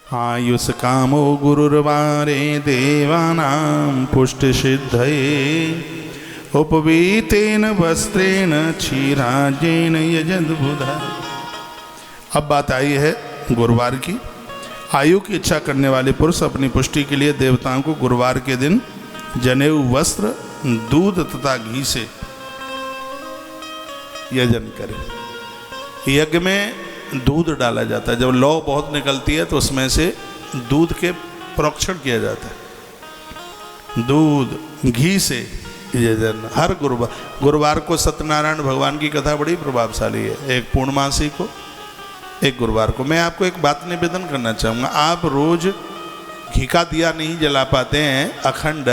आयुष कामो गुरुर्वारे देवानां पुष्टिसिद्धये उपवीतेन वस्त्रेण क्षीराजेन यजद्बुधा। अब बात आई है गुरुवार की। आयु की इच्छा करने वाले पुरुष अपनी पुष्टि के लिए देवताओं को गुरुवार के दिन जनेऊ, वस्त्र, दूध तथा घी से यजन करें। यज्ञ में दूध डाला जाता है। जब लौ बहुत निकलती है तो उसमें से दूध के प्रोक्षण किया जाता है। दूध घी से यजन हर गुरुवार को सत्यनारायण भगवान की कथा बड़ी प्रभावशाली है। एक पूर्णमासी को, एक गुरुवार को। मैं आपको एक बात निवेदन करना चाहूँगा। आप रोज घी का दिया नहीं जला पाते हैं अखंड,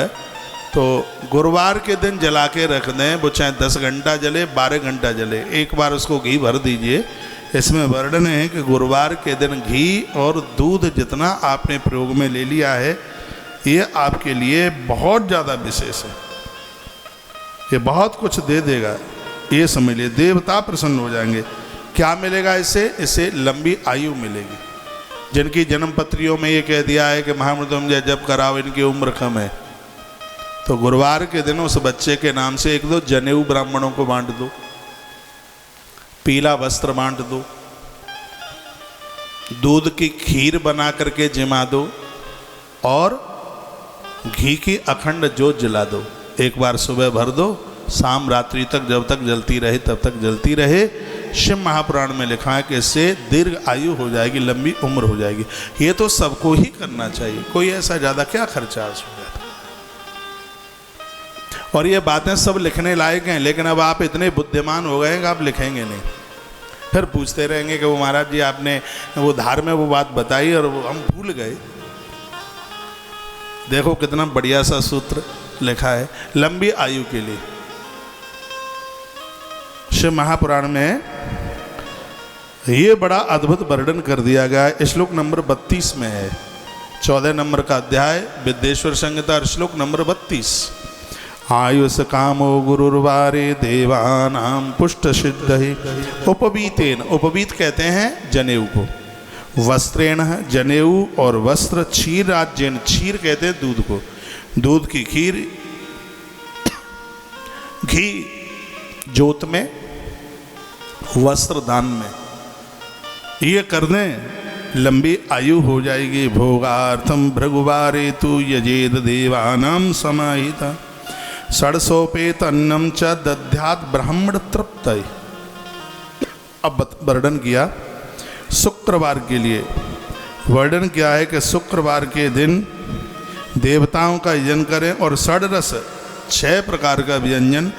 तो गुरुवार के दिन जला के रख दें। वो चाहे 10 घंटा जले, 12 घंटा जले, एक बार उसको घी भर दीजिए। इसमें वर्णन है कि गुरुवार के दिन घी और दूध जितना आपने प्रयोग में ले लिया है, ये आपके लिए बहुत ज़्यादा विशेष है। ये बहुत कुछ दे देगा, ये समझ लिए। देवता प्रसन्न हो जाएंगे। क्या मिलेगा इससे? इससे लंबी आयु मिलेगी। जिनकी जन्म पत्रियों में ये कह दिया है कि महामृत्युंजय जब कराओ, इनकी उम्र कम है, तो गुरुवार के दिन उस बच्चे के नाम से 1-2 जनेऊ ब्राह्मणों को बांट दो, पीला वस्त्र बांट दो, दूध की खीर बना करके जिमा दो और घी की अखंड जोत जला दो। एक बार सुबह भर दो, शाम रात्रि तक जब तक जलती रहे तब तक जलती रहे। शिव महापुराण में लिखा है कि इससे दीर्घ आयु हो जाएगी, लंबी उम्र हो जाएगी। ये तो सबको ही करना चाहिए, कोई ऐसा ज़्यादा क्या खर्चा हो जाता। और ये बातें सब लिखने लायक हैं, लेकिन अब आप इतने बुद्धिमान हो गए कि आप लिखेंगे नहीं। फिर पूछते रहेंगे कि वो महाराज जी आपने वो धार में वो बात बताई और वो हम भूल गए। देखो कितना बढ़िया सा सूत्र लिखा है लंबी आयु के लिए। शिव महापुराण में ये बड़ा अद्भुत वर्णन कर दिया गया है। श्लोक नंबर 32 में है, 14 नंबर का अध्याय विद्येश्वर संहिता, श्लोक नंबर 32। आयुष कामो गुरुर्वारे देवानां पुष्ट सिद्धये उपवीतेन, उपवीत कहते हैं जनेऊ को, वस्त्रेण जनेऊ और वस्त्र, क्षीर राज्यन, क्षीर कहते हैं दूध को, दूध की खीर, घी जोत में, वस्त्र दान में, ये कर दें लंबी आयु हो जाएगी। भोगार्थम भृगुवारे तु यजेद देवानां समाहिता षड्सोपेत अन्नम च दध्यात् ब्राह्मण तृप्तये। अब वर्णन किया शुक्रवार के लिए। वर्णन किया है कि शुक्रवार के दिन देवताओं का यजन करें और षड्रस 6 प्रकार का व्यंजन,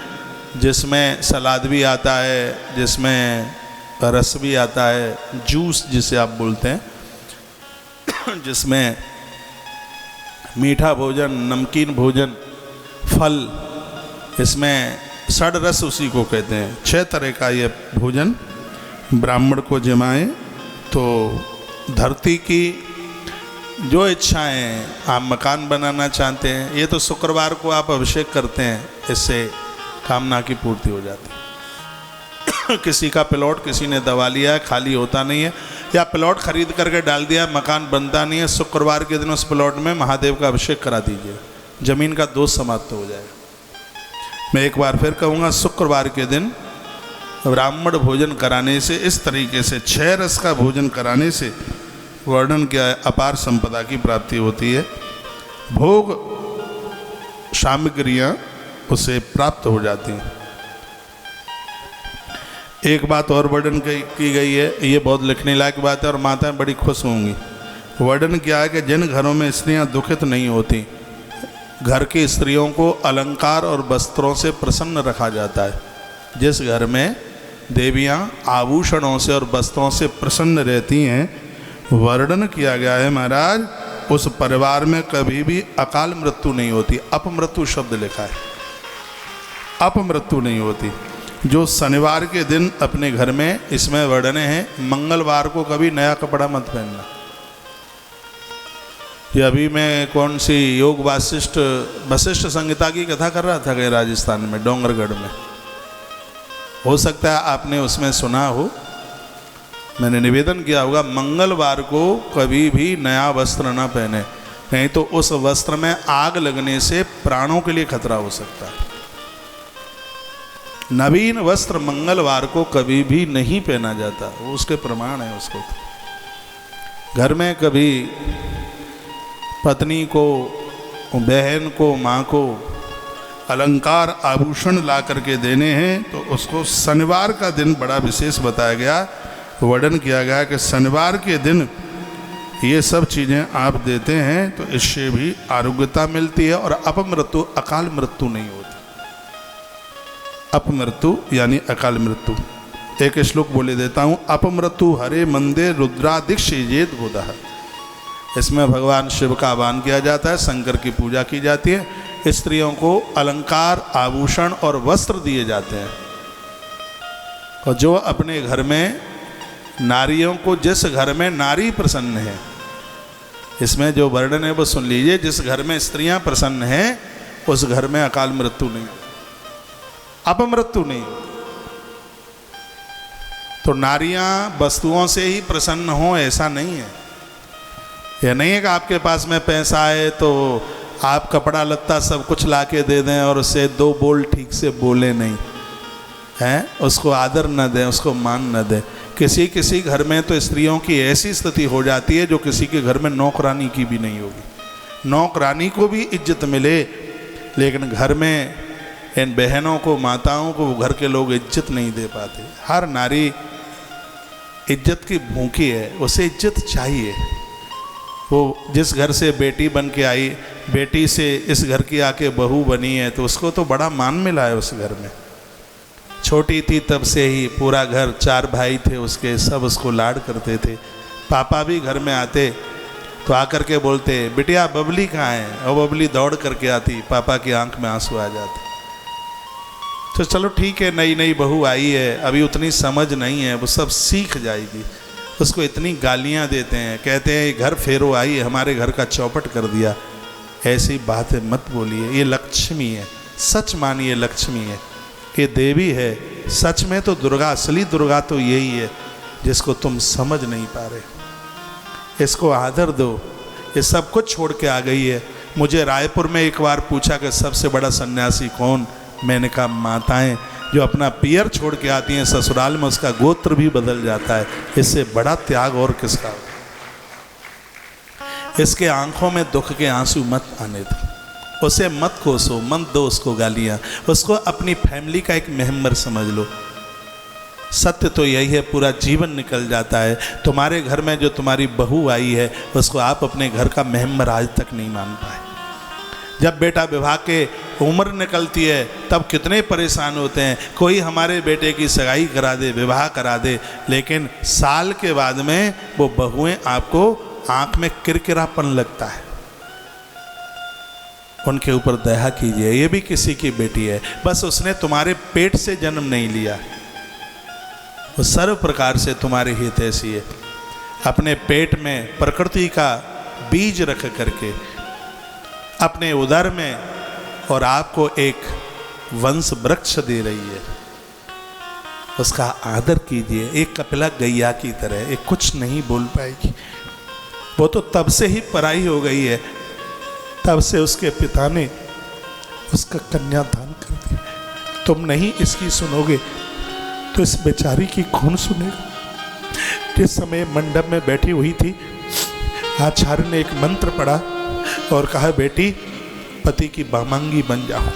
जिसमें सलाद भी आता है, जिसमें रस भी आता है, जूस जिसे आप बोलते हैं, जिसमें मीठा भोजन, नमकीन भोजन, फल, इसमें षड्रस उसी को कहते हैं। 6 तरह का ये भोजन ब्राह्मण को जिमाएं तो धरती की जो इच्छाएं, आप मकान बनाना चाहते हैं, ये तो शुक्रवार को आप अभिषेक करते हैं, इससे कामना की पूर्ति हो जाती है। किसी का प्लॉट किसी ने दबा लिया है, खाली होता नहीं है, या प्लॉट खरीद करके डाल दिया, मकान बनता नहीं है, शुक्रवार के दिन उस प्लॉट में महादेव का अभिषेक करा दीजिए, जमीन का दोष समाप्त हो जाएगा। मैं एक बार फिर कहूँगा, शुक्रवार के दिन ब्राह्मण भोजन कराने से, इस तरीके से 6 रस का भोजन कराने से वर्णन किया है अपार संपदा की प्राप्ति होती है। भोग सामग्रियाँ उसे प्राप्त हो जाती हैं। एक बात और वर्णन की गई है, ये बहुत लिखने लायक बात है और माताएं बड़ी खुश होंगी। वर्णन किया है कि जिन घरों में स्त्रियां दुखित नहीं होती, घर की स्त्रियों को अलंकार और वस्त्रों से प्रसन्न रखा जाता है। जिस घर में देवियां आभूषणों से और वस्त्रों से प्रसन्न रहती हैं, वर्णन किया गया है महाराज, उस परिवार में कभी भी अकाल मृत्यु नहीं होती। अपमृत्यु शब्द लिखा है, अपमृत्यु नहीं होती। जो शनिवार के दिन अपने घर में, इसमें वर्णन है, मंगलवार को कभी नया कपड़ा मत पहनना। ये अभी मैं कौन सी योग वशिष्ठ संहिता की कथा कर रहा था कहीं राजस्थान में, डोंगरगढ़ में। हो सकता है आपने उसमें सुना हो। मैंने निवेदन किया होगा, मंगलवार को कभी भी नया वस्त्र न पहने, नहीं तो उस वस्त्र में आग लगने से प्राणों के लिए खतरा हो सकता है। नवीन वस्त्र मंगलवार को कभी भी नहीं पहना जाता, वो उसके प्रमाण है। उसको घर में कभी पत्नी को, बहन को, माँ को अलंकार आभूषण ला करके देने हैं तो उसको शनिवार का दिन बड़ा विशेष बताया गया, वर्णन किया गया कि शनिवार के दिन ये सब चीज़ें आप देते हैं तो इससे भी आरोग्यता मिलती है और अपमृत्यु, अकाल मृत्यु नहीं होती। अपमृत्यु यानी अकाल मृत्यु। एक श्लोक बोले देता हूँ, अपमृत्यु हरे मंदिर रुद्रादिक्षेजेत बुधः। इसमें भगवान शिव का आह्वान किया जाता है, शंकर की पूजा की जाती है, स्त्रियों को अलंकार, आभूषण और वस्त्र दिए जाते हैं। और जो अपने घर में नारियों को, जिस घर में नारी प्रसन्न है, इसमें जो वर्णन है वो सुन लीजिए, जिस घर में स्त्रियां प्रसन्न हैं उस घर में अकाल मृत्यु नहीं, अपमृत्यु नहीं। तो नारियां वस्तुओं से ही प्रसन्न हों ऐसा नहीं है। यह नहीं है कि आपके पास में पैसा है तो आप कपड़ा लत्ता सब कुछ ला के दे दें और उससे दो बोल ठीक से बोले नहीं हैं, उसको आदर न दें, उसको मान न दें। किसी किसी घर में तो स्त्रियों की ऐसी स्थिति हो जाती है जो किसी के घर में नौकरानी की भी नहीं होगी। नौकरानी को भी इज्जत मिले, लेकिन घर में इन बहनों को, माताओं को घर के लोग इज्जत नहीं दे पाते। हर नारी इज्जत की भूखी है, उसे इज्जत चाहिए। वो जिस घर से बेटी बन के आई, बेटी से इस घर की आके बहू बनी है तो उसको तो बड़ा मान मिला है उस घर में। छोटी थी तब से ही पूरा घर, 4 भाई थे उसके, सब उसको लाड करते थे। पापा भी घर में आते तो आकर के बोलते, बिटिया बबली कहाँ है, और बबली दौड़ करके आती, पापा की आंख में आंसू आ जाते। तो चलो ठीक है, नई नई बहू आई है, अभी उतनी समझ नहीं है, वो सब सीख जाएगी। उसको इतनी गालियाँ देते हैं, कहते हैं घर फेरो आई, हमारे घर का चौपट कर दिया। ऐसी बातें मत बोलिए, ये लक्ष्मी है, सच मानिए लक्ष्मी है, ये देवी है। सच में तो दुर्गा, असली दुर्गा तो यही है जिसको तुम समझ नहीं पा रहे। इसको आदर दो। ये सब कुछ छोड़ के आ गई है। मुझे रायपुर में एक बार पूछा कि सबसे बड़ा सन्यासी कौन, मैंने कहा माताएं, जो अपना पियर छोड़ के आती हैं ससुराल में, उसका गोत्र भी बदल जाता है। इससे बड़ा त्याग और किसका। इसके आंखों में दुख के आंसू मत आने दो, उसे मत कोसो, मत दो उसको गालियाँ, उसको अपनी फैमिली का एक मेंबर समझ लो। सत्य तो यही है, पूरा जीवन निकल जाता है। तुम्हारे घर में जो तुम्हारी बहू आई है उसको आप अपने घर का मेंबर आज तक नहीं मान पाए। जब बेटा विवाह के उम्र निकलती है तब कितने परेशान होते हैं, कोई हमारे बेटे की सगाई करा दे, विवाह करा दे, लेकिन साल के बाद में वो बहुएं आपको आंख में किरकिरापन लगता है। उनके ऊपर दया कीजिए, ये भी किसी की बेटी है, बस उसने तुम्हारे पेट से जन्म नहीं लिया, वो सर्व प्रकार से तुम्हारे हित ऐसी है। अपने पेट में प्रकृति का बीज रख करके अपने उदर में, और आपको एक वंश वृक्ष दे रही है, उसका आदर कीजिए। एक कपिला गैया की तरह, एक कुछ नहीं बोल पाएगी, वो तो तब से ही पराई हो गई है, तब से उसके पिता ने उसका कन्यादान कर दिया। तुम नहीं इसकी सुनोगे तो इस बेचारी की कौन सुनेगा। जिस समय मंडप में बैठी हुई थी, आचार्य ने एक मंत्र पढ़ा और कहा, बेटी पति की बामांगी बन जाओ।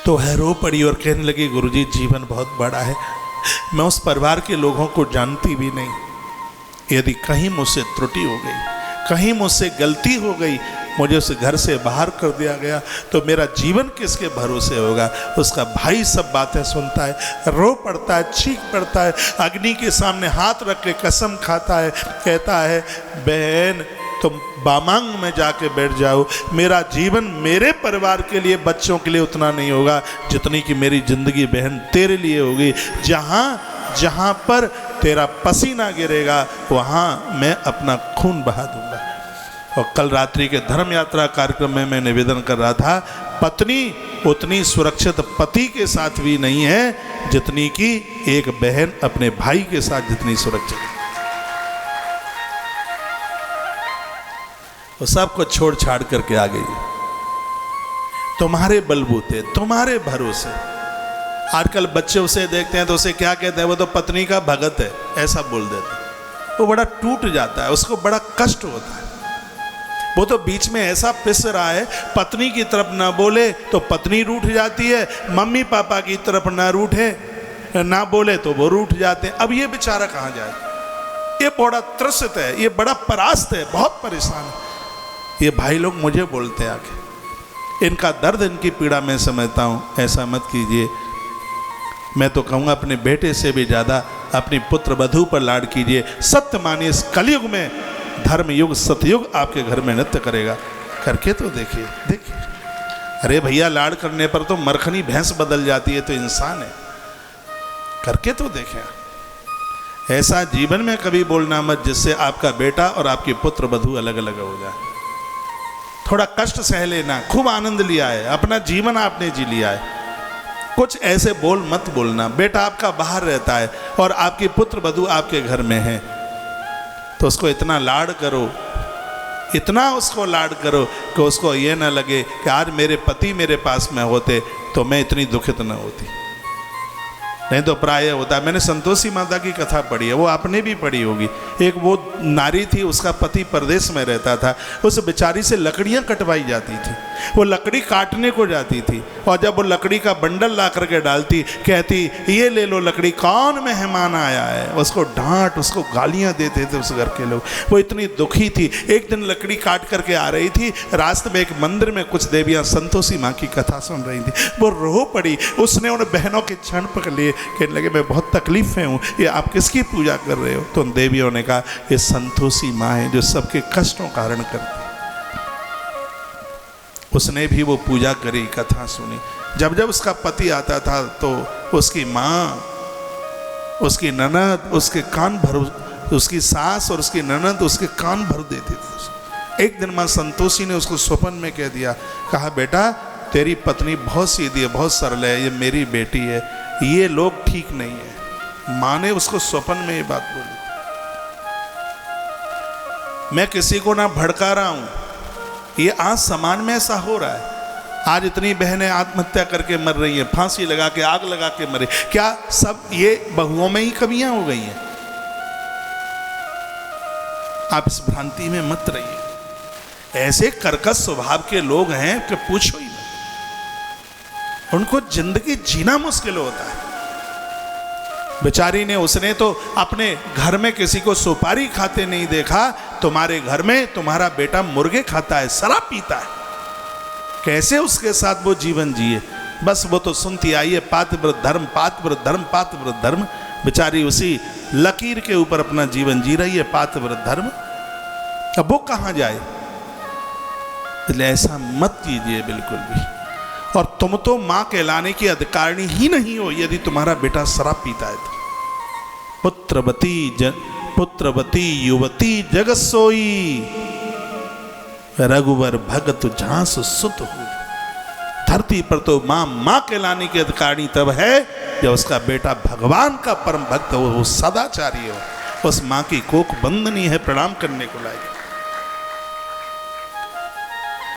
तो है रो पड़ी और कहने लगी, गुरुजी जीवन बहुत बड़ा है, मैं उस परिवार के लोगों को जानती भी नहीं, यदि कहीं मुझसे त्रुटि हो गई, कहीं मुझसे गलती हो गई, मुझे उस घर से बाहर कर दिया गया तो मेरा जीवन किसके भरोसे होगा। उसका भाई सब बातें सुनता है, रो पड़ता है, चीख पड़ता है, अग्नि के सामने हाथ रख के कसम खाता है, कहता है बहन तुम बामांग में जाके बैठ जाओ, मेरा जीवन मेरे परिवार के लिए, बच्चों के लिए उतना नहीं होगा जितनी कि मेरी जिंदगी बहन तेरे लिए होगी। जहाँ जहाँ पर तेरा पसीना गिरेगा वहाँ मैं अपना खून बहा दूंगा। और कल रात्रि के धर्म यात्रा कार्यक्रम में मैं निवेदन कर रहा था, पत्नी उतनी सुरक्षित पति के साथ भी नहीं है जितनी कि एक बहन अपने भाई के साथ जितनी सुरक्षित है। वो सबको छोड़ छाड़ करके आ गई, तुम्हारे बलबूते, तुम्हारे भरोसे। आजकल बच्चे उसे देखते हैं तो उसे क्या कहते हैं, वो तो पत्नी का भगत है, ऐसा बोल देते हैं। वो बड़ा टूट जाता है, उसको बड़ा कष्ट होता है। वो तो बीच में ऐसा पिस रहा है, पत्नी की तरफ ना बोले तो पत्नी रूठ जाती है, मम्मी पापा की तरफ ना रूठे ना बोले तो वो रूठ जाते हैं। अब ये बेचारा कहाँ जाए? ये बड़ा त्रसित है, ये बड़ा परास्त है, बहुत परेशान है। ये भाई लोग मुझे बोलते हैं आके, इनका दर्द, इनकी पीड़ा मैं समझता हूँ, ऐसा मत कीजिए। मैं तो कहूँगा अपने बेटे से भी ज़्यादा अपनी पुत्र वधू पर लाड कीजिए। सत्य मानिए, इस कलयुग में धर्म युग सतयुग आपके घर में नृत्य करेगा। करके तो देखिए, देखिए। अरे भैया, लाड करने पर तो मरखनी भैंस बदल जाती है, तो इंसान है। करके तो देखें। ऐसा जीवन में कभी बोलना मत जिससे आपका बेटा और आपकी पुत्र वधू अलग अलग हो जाए। थोड़ा कष्ट सह लेना, खूब आनंद लिया है, अपना जीवन आपने जी लिया है, कुछ ऐसे बोल मत बोलना। बेटा आपका बाहर रहता है और आपकी पुत्र वधू आपके घर में है, तो उसको इतना लाड करो, इतना उसको लाड करो कि उसको ये ना लगे कि आज मेरे पति मेरे पास में होते तो मैं इतनी दुखित न होती। नहीं तो प्राय होता है। मैंने संतोषी माता की कथा पढ़ी है, वो आपने भी पढ़ी होगी। एक वो नारी थी, उसका पति परदेश में रहता था, उस बेचारी से लकड़ियाँ कटवाई जाती थी। वो लकड़ी काटने को जाती थी और जब वो लकड़ी का बंडल ला करके डालती, कहती ये ले लो लकड़ी, कौन मेहमान आया है। उसको डांट, उसको गालियाँ देते थे उस घर के लोग। वो इतनी दुखी थी। एक दिन लकड़ी काट करके आ रही थी, रास्ते में एक मंदिर में कुछ देवियाँ संतोषी माँ की कथा सुन रही थी। वो रो पड़ी। उसने उन बहनों के क्षण पकड़ लिए, कहने लगे मैं बहुत तकलीफ में हूँ, ये आप किसकी पूजा कर रहे हो? तो उन देवियों ने कहा ये संतोषी माँ है जो सबके कष्टों का हरण करती। उसने भी वो पूजा करी, कथा सुनी। जब जब उसका पति आता था तो उसकी माँ, उसकी ननद उसके कान भर, उसकी सास और उसकी ननद उसके कान भर देती थी। एक दिन माँ संतोषी ने उसको स्वप्न में कह दिया, कहा बेटा तेरी पत्नी बहुत सीधी है, बहुत सरल है, ये मेरी बेटी है, ये लोग ठीक नहीं है। माँ ने उसको स्वप्न में ये बात बोली। मैं किसी को ना भड़का रहा हूं, ये आज समाज में ऐसा हो रहा है। आज इतनी बहनें आत्महत्या करके मर रही हैं, फांसी लगा के, आग लगा के मरे। क्या सब ये बहुओं में ही कमियां हो गई हैं? आप इस भ्रांति में मत रहिए। ऐसे कर्कश स्वभाव के लोग हैं कि पूछो ही मत। उनको जिंदगी जीना मुश्किल होता है। बेचारी ने, उसने तो अपने घर में किसी को सुपारी खाते नहीं देखा। तुम्हारे घर में तुम्हारा बेटा मुर्गे खाता है, शराब पीता है, कैसे उसके साथ वो जीवन जिए? बस वो तो सुनती आई है पातिव्रत धर्म, पातिव्रत धर्म, पातिव्रत धर्म। बेचारी उसी लकीर के ऊपर अपना जीवन जी रही है, पातिव्रत धर्म। अब वो कहाँ जाए? इसलिए ऐसा मत कीजिए बिल्कुल भी। और तुम तो मां कहलाने की अधिकारिणी ही नहीं हो यदि तुम्हारा बेटा शराब पीता है तो। पुत्रवती युवती जगत सोई, रघुवर भगत झांस सुत हुई। धरती पर तो मां कहलाने की अधिकारिणी तब है जब उसका बेटा भगवान का परम भक्त हो, वो सदाचारी हो, उस मां की कोख बंदनी है, प्रणाम करने को लायक।